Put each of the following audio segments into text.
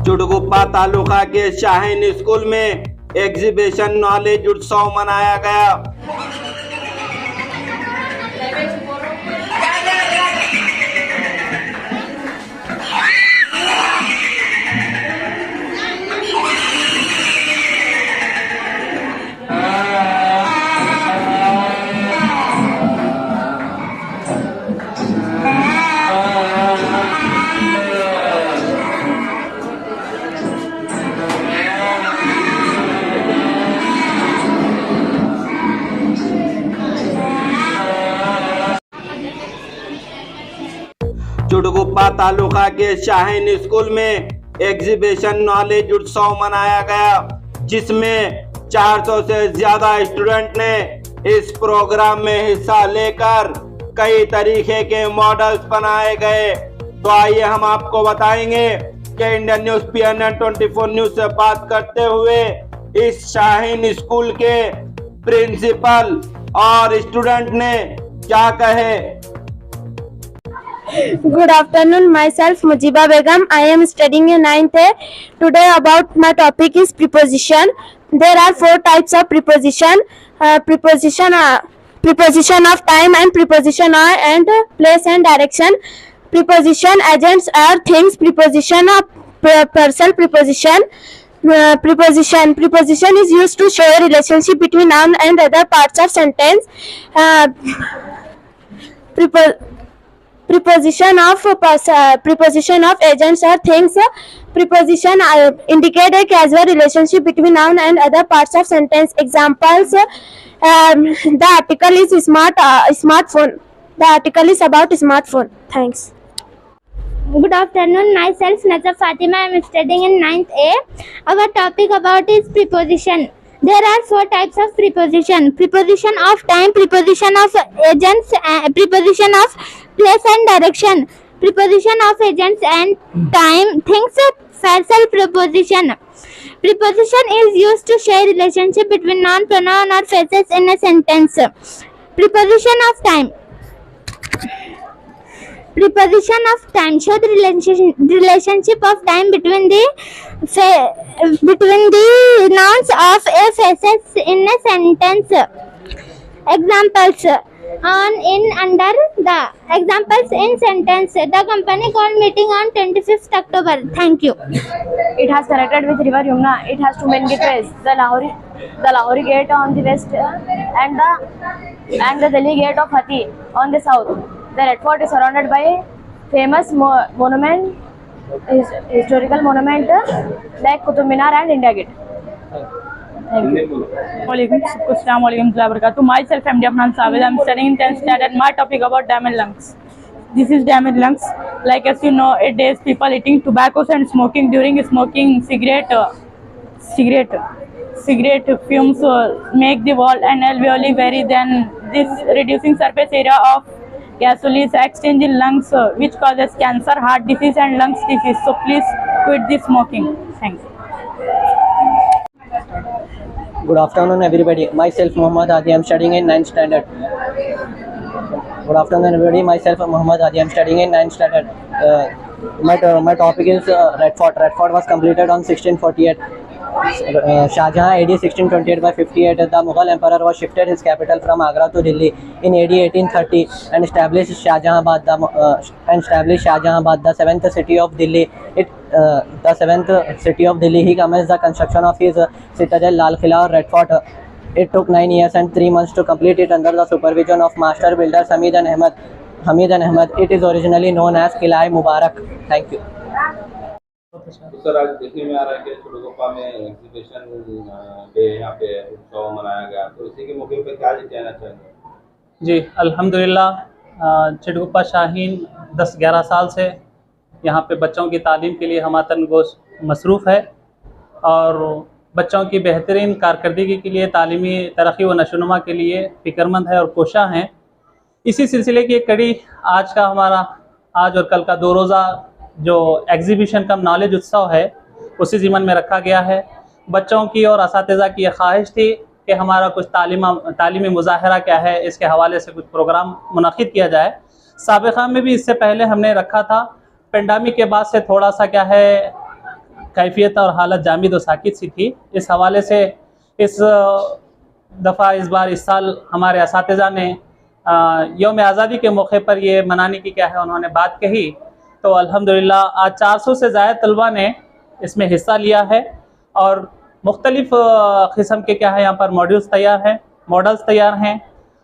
चुड़गुप्पा तालुका के शाहीन स्कूल में exhibition knowledge उत्सव मनाया गया। चुड़गुप्पा तालुका के शाहीन स्कूल में एग्जीबिशन नॉलेज उत्सव मनाया गया, जिसमें 400 से ज्यादा स्टूडेंट ने इस प्रोग्राम में हिस्सा लेकर कई तरीके के मॉडल्स बनाए गए। तो आइए हम आपको बताएंगे कि इंडियन न्यूज PNN 24 न्यूज से बात करते हुए इस शाहीन स्कूल के प्रिंसिपल और स्टूडेंट ने क्या कहे। Good afternoon, myself Mujiba Begum. I am studying in 9th A. Today about my topic is preposition. There are 4 types of preposition. Preposition of time and preposition and place and direction. Preposition agents are things. Preposition of person. Preposition is used to show a relationship between noun and other parts of sentence. Preposition of agents or things. Preposition indicate a casual relationship between noun and other parts of sentence. Examples: the article is smartphone. The article is about smartphone. Thanks. Good afternoon, myself Nazar Fatima. I am studying in 9th A. Our topic about is preposition. There are 4 types of preposition. Preposition of time, preposition of agents, preposition of place and direction. Preposition of agents and time, things, partial preposition. Preposition is used to share relationship between noun, pronoun or phrases in a sentence. Preposition of time. Preposition of time show the relationship of time between the nouns of a phrases in a sentence. Examples: on, in, under, the. Examples in sentence: the company called meeting on 25th October. Thank you. It has connected with river Yamuna. It has 2 main gateways: the Lahori gate on the west and the Delhi gate of Hathi on the south. The Red Fort is surrounded by famous monument, historical monument like Qutub Minar and India Gate. Thank you. Myself, MD Afnan Saved. I am studying in 10th standard. My topic about damaged lungs. This is damaged lungs. Like as you know, it is people eating tobaccos and smoking. During smoking, cigarette fumes make the wall and alveoli vary. Then this reducing surface area of gasoline exchange in lungs, which causes cancer, heart disease and lungs disease. So please quit the smoking. Thanks. Good afternoon, everybody. Myself Muhammad Adi. I am studying in 9th standard. Good afternoon, everybody. Myself Muhammad Adi. I am studying in 9th standard. My topic is Red Fort. Red Fort was completed on 1648. Shah Jahan AD 1628 by 58. The Mughal Emperor was shifted his capital from Agra to Delhi in AD 1830 and established Shah Jahanabad, the 7th city of Delhi. He commenced the construction of his citadel Lal Qila or Red Fort. It took 9 years and 3 months to complete it under the supervision of master builders Hamid and Ahmad. It is originally known as Qila-e-Mubarak. Thank you. तो sir, आज देखने में आ रहा है कि चुड़गुप्पा में exhibition day यहाँ पे उत्सव मनाया गया, तो इसी के मौके पे क्या कहना चाहेंगे? जी अल्हम्दुलिल्लाह, चुड़गुप्पा शाहीन 10-11 साल से यहाँ पे बच्चों की तालीम के लिए हमातन गोश मसरूफ़ है और बच्चों की बेहतरीन कारकर्दगी के लिए, तालीमी तरक्की व नशोनुमा के लिए फ़िक्रमंद है और कोशा हैं। इसी सिलसिले की एक कड़ी आज का हमारा आज और कल का 2 रोज़ा जो एग्जीबिशन कम नॉलेज उत्सव है उसी ज़िमन में रखा गया है। बच्चों की और असातिज़ा की ख्वाहिश थी कि हमारा कुछ तालीमी मुज़ाहरा क्या है, इसके हवाले से कुछ प्रोग्राम मुनक़िद किया जाए। साबिक़ा में भी इससे पहले हमने रखा था, पेंडेमिक के बाद से थोड़ा सा क्या है कैफियत और हालत जामिद व साकित सी थी। इस हवाले से इस दफ़ा इस साल हमारे असातिज़ा ने यौम आज़ादी के मौके पर ये मनाने की क्या है उन्होंने बात कही। तो अल्हम्दुलिल्लाह आज 400 से ज़्यादा तलबा ने इसमें हिस्सा लिया है और मुख्तलिफ़ किस्म के क्या है यहाँ पर मॉड्यूल्स तैयार हैं।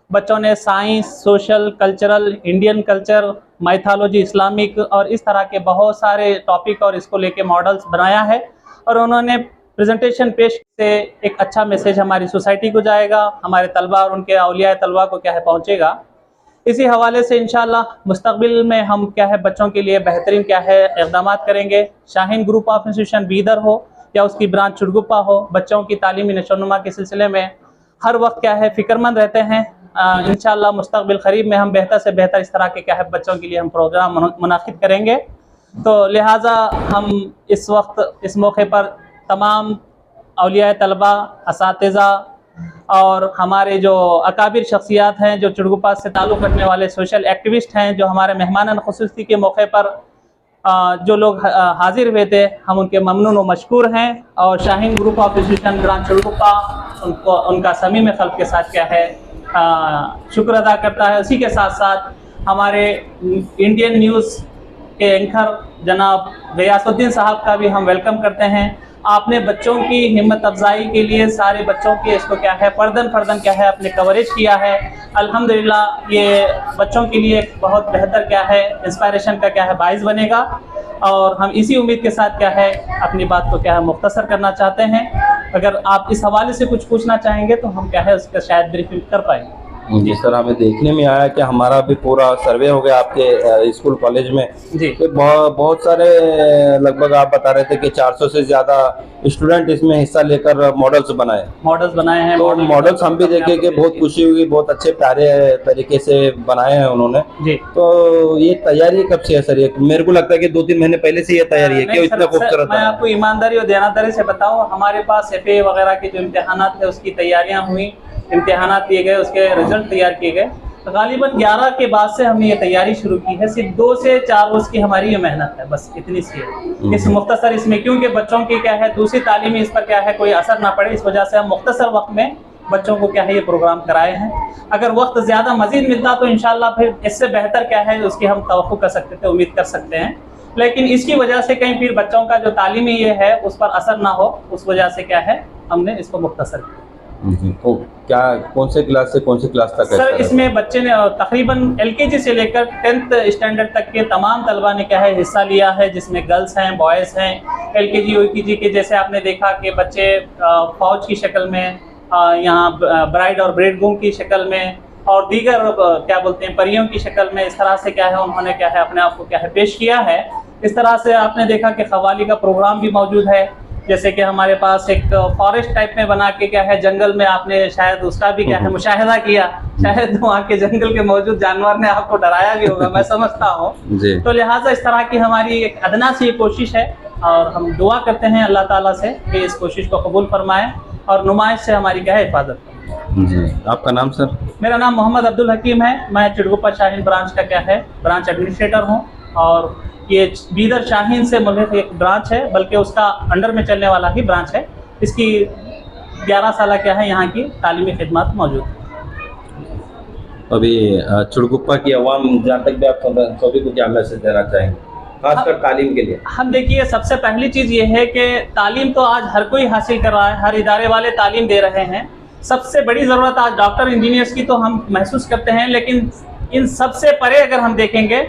बच्चों ने science, social, cultural, Indian culture, mythology, Islamic और इस तरह के बहुत सारे टॉपिक और इसको लेके मॉडल्स बनाया है और उन्होंने प्रेजेंटेशन पेश से एक अच्छा मैसेज हमारी सोसाइटी को जाएगा, हमारे तलबा और उनके औलिया तलबा को क्या है पहुँचेगा। इसी हवाले से इंशाअल्लाह मुस्तक़बिल में हम क्या है बच्चों के लिए बेहतरीन क्या है इक़दाम करेंगे। Shaheen group of institution Bidar हो या उसकी ब्रांच चुड़गुप्पा हो, बच्चों की तालीमी नशोनुमा के सिलसिले में हर वक्त क्या है फ़िक्रमंद रहते हैं। इंशाअल्लाह मुस्तक़बिल क़रीब में हम बेहतर से बेहतर इस तरह के क्या है बच्चों के लिए हम प्रोग्राम मुनाक़िद करेंगे। तो लिहाजा हम इस वक्त इस मौके पर तमाम औलिया तलबा, असातिज़ा और हमारे जो अकाबिर शख्सियात हैं, जो चुड़गुप्पा से ताल्लुक़ रखने वाले सोशल एक्टिविस्ट हैं, जो हमारे मेहमान ख़ुसूसी के मौके पर जो लोग हाजिर हुए थे, हम उनके ममनून व मशकूर हैं। और Shaheen group of institution branch Chudgupa उनका समीम क़ल्ब के साथ क्या है शुक्र अदा करता है। उसी के साथ साथ हमारे इंडियन न्यूज़ के एंकर जनाब गयासुद्दीन साहब का भी हम वेलकम करते हैं। आपने बच्चों की हिम्मत अफजाई के लिए सारे बच्चों के इसको क्या है फ़र्दन क्या है अपने कवरेज किया है। अल्हम्दुलिल्लाह ये बच्चों के लिए बहुत बेहतर क्या है इंस्पायरेशन का क्या है बाइस बनेगा और हम इसी उम्मीद के साथ क्या है अपनी बात को क्या है मुख्तसर करना चाहते हैं। अगर आप इस हवाले से कुछ पूछना चाहेंगे तो हम क्या है उसका शायद ब्रीफिंग कर पाएंगे। जी सर, हमें देखने में आया कि हमारा भी पूरा सर्वे हो गया आपके स्कूल कॉलेज में जी। तो बहुत सारे लगभग आप बता रहे थे कि 400 से ज़्यादा स्टूडेंट इसमें हिस्सा लेकर मॉडल्स बनाए हैं। तो मॉडल्स हम भी देखे कि बहुत खुशी हुई, बहुत अच्छे प्यारे तरीके से बनाए हैं उन्होंने जी। तो ये तैयारी कब से है सर? ये मेरे को लगता है कि 2-3 महीने पहले से ये तैयारी है, क्यों इतना खूबसूरत? मैं आपको ईमानदारी और देनादारी से बताऊँ, हमारे पास FA वगैरह के जो इम्तिहान थे उसकी तैयारियाँ हुई, इम्तिहान दिए गए, उसके रिजल्ट तैयार किए गए। तो गालिबन 11 के बाद से हमने ये तैयारी शुरू की है। सिर्फ 2 से 4 रोज़ की हमारी ये मेहनत है, बस इतनी सी है इस मुख्तसर इसमें, क्योंकि बच्चों की क्या है दूसरी तालीमी इस पर क्या है कोई असर ना पड़े, इस वजह से हम मुख्तसर वक्त में बच्चों को क्या है ये प्रोग्राम कराए हैं। अगर वक्त ज़्यादा मज़ीद मिलता तो इंशाअल्लाह फिर इससे बेहतर क्या है उसकी हम तवक्को कर सकते थे, उम्मीद कर सकते हैं। लेकिन इसकी वजह से कहीं फिर बच्चों का जो तालीमी ये है उस पर असर ना हो, उस वजह से क्या है हमने इसको मुख्तसर किया। तो क्या कौन से क्लास से कौन सी क्लास तक है सर? इसमें बच्चे ने तकरीबन LKG से लेकर 10th स्टैंडर्ड तक के तमाम तलबा ने क्या है हिस्सा लिया है, जिसमें गर्ल्स हैं, बॉयज़ हैं। LKG UKG के जैसे आपने देखा कि बच्चे फौज की शक्ल में, यहाँ ब्राइड और ब्राइडग्रूम की शक्ल में और दीगर क्या बोलते हैं परियों की शक्ल में, इस तरह से क्या है उन्होंने क्या है अपने आप को क्या है पेश किया है। इस तरह से आपने देखा कि क़व्वाली का प्रोग्राम भी मौजूद है, जैसे कि हमारे पास एक फॉरेस्ट टाइप में बना के क्या है जंगल में, आपने शायद उसका भी क्या है मुशाहिदा किया, शायद वहाँ के जंगल के मौजूद जानवर ने आपको डराया भी होगा, मैं समझता हूँ। तो लिहाजा इस तरह की हमारी एक अदना सी कोशिश है और हम दुआ करते हैं अल्लाह ताला से कि इस कोशिश को कबूल फरमाएं और नुमाइश से हमारी क्या है हिफाजत करें। जी, आपका नाम सर? मेरा नाम मोहम्मद अब्दुल हकीम है, मैं चुड़गुप्पा शाहीन ब्रांच का क्या है ब्रांच एडमिनिस्ट्रेटर हूँ और ये बीदर शाहीन से मुल्क एक ब्रांच है, बल्कि उसका अंडर में चलने वाला ही ब्रांच है। इसकी 11 साल क्या है यहाँ की तालीमी खिदमत मौजूद है। अभी चुड़गुप्पा की अवाम जहाँ तक भी आप सभी को क्या मैसेज देना चाहेंगे खासकर तालीम के लिए? हम देखिए, सबसे पहली चीज़ ये है कि तालीम तो आज हर कोई हासिल कर रहा है, हर इदारे वाले तालीम दे रहे हैं। सबसे बड़ी ज़रूरत आज डॉक्टर इंजीनियर्स की तो हम महसूस करते हैं, लेकिन इन सब से परे अगर हम देखेंगे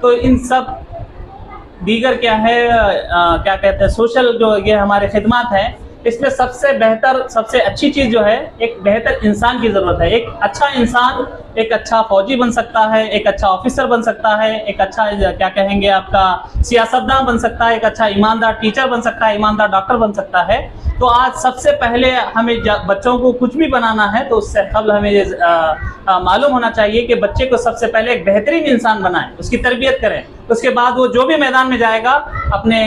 तो इन सब दीगर क्या है क्या कहते हैं सोशल जो ये हमारे खिदमत हैं, इसमें सबसे बेहतर सबसे अच्छी चीज़ जो है एक बेहतर इंसान की ज़रूरत है। एक अच्छा इंसान एक अच्छा फौजी बन सकता है, एक अच्छा ऑफिसर बन सकता है, एक अच्छा क्या कहेंगे आपका सियासतदान बन सकता है, एक अच्छा ईमानदार टीचर बन सकता है, ईमानदार डॉक्टर बन सकता है। तो आज सबसे पहले हमें बच्चों को कुछ भी बनाना है तो उससे कबल हमें ये मालूम होना चाहिए कि बच्चे को सबसे पहले एक बेहतरीन इंसान बनाएं, उसकी तरबियत करें, उसके बाद वो जो भी मैदान में जाएगा अपने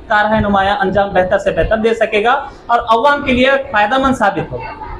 कारह नुमाया अंजाम बेहतर से बेहतर दे सकेगा और अवाम के लिए फ़ायदेमंद साबित होगा।